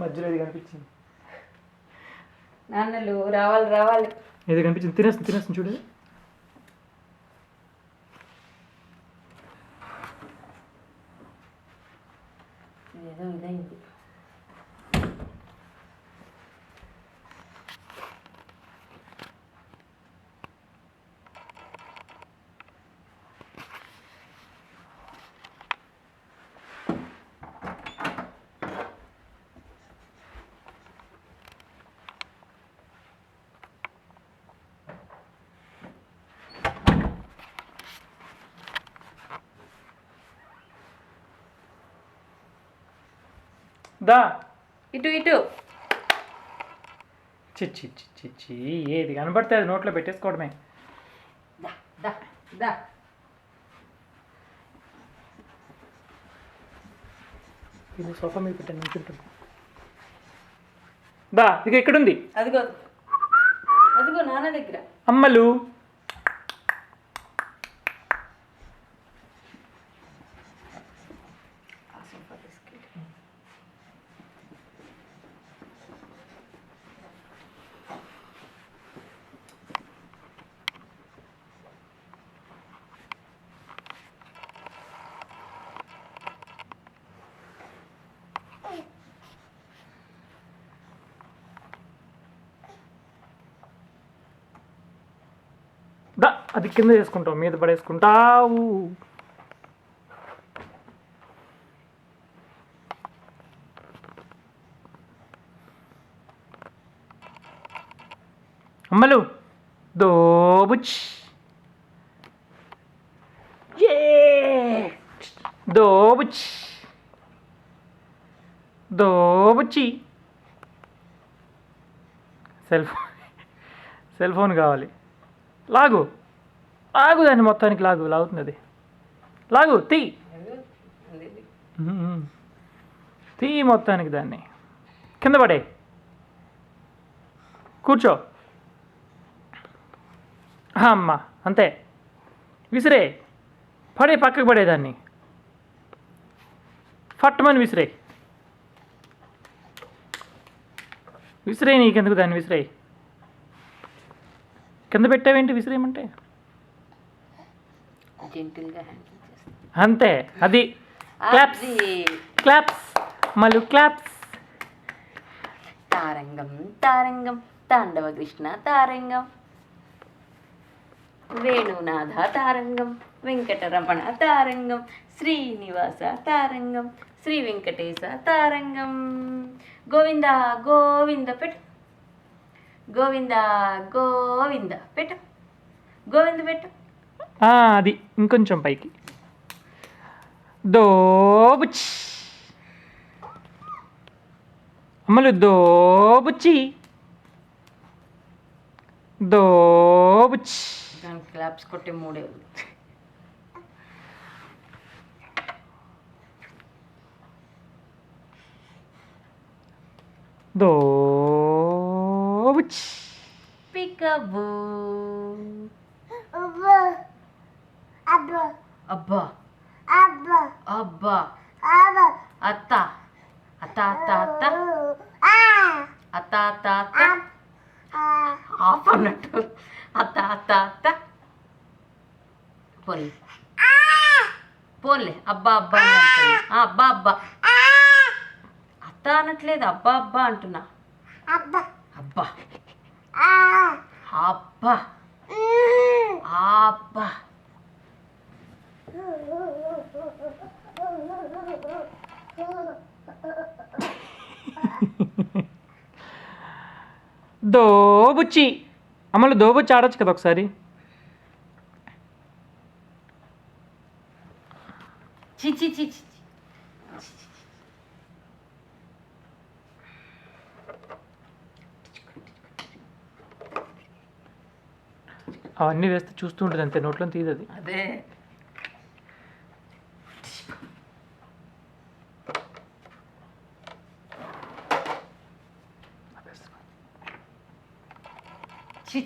మధ్యలో ఇది కనిపించింది. నాన్నలు రావాలి రావాలి. ఇది కనిపించింది. తినేస్తుంది చూడు. ఏదో ఇదైంది. దా ఇటు ఇటు. చిచ్చి ఏది కనబడితే అది నోట్లో పెట్టేసుకోవడమే. దా దా దా. ఇది సోఫా మీద పెట్టాను అనుకుంటాను. దా ఇక ఎక్కడుంది? అదిగో అదిగో నాన్న దగ్గర. అమ్మలు దా అది కింద చేసుకుంటావు, మీద పడేసుకుంటావు. అమ్మలు దోబుచ్ దోబుచ్ దోబుచ్చి. సెల్ ఫోన్ కావాలి. లాగు దాన్ని మొత్తానికి లాగుతుంది అది. లాగు తీ మొత్తానికి దాన్ని కింద పడే. కూర్చో. అమ్మ అంతే. విసిరే. పక్కకు పడేదాన్ని. ఫట్టమని విసిరే నీకెందుకు దాన్ని విసిరే. కింద పెట్టావేంటి విసిరేయమంటే? అంతే అది. క్లాప్స్ మళ్ళీ క్లాప్స్. తారంగం తారంగం తాండవ కృష్ణ తారంగం వేణునాథ తారంగం వెంకటరమణ తారంగం శ్రీనివాస తారంగం శ్రీ వెంకటేశ తారంగం. గోవింద గోవింద పెట్టు. గోవింద గోవింద పెట్టు. గోవింద పెట్టు. అది ఇంకొంచెం పైకి. దోబుచ్చి అమ్మలు దోబుచ్చి దోబుచ్చి. దానికి క్లాప్స్ కొట్టే మూడే ఉంది. దోబుచ్చి. పికబూ. అబ్బా అబ్బా అత్త అత్త అత్త అత్త అత్త అత్త అత్త ఆఫ్ అన్నట్టు. అత్త అత్త అత్త పోన్లే అబ్బా అబ్బా అబ్బా అబ్బా అత్త అనట్లేదు. అబ్బా అబ్బా అంటున్నా. అబ్బా అబ్బా అబ్బా అబ్బా. దోబుచ్చి అమ్మలు దోబుచ్చి ఆడొచ్చు కదా ఒకసారి. చిచి చిచి. అవన్నీ వేస్తే చూస్తూ ఉంటుంది అంతే, నోట్లో తీయదు. అదే చి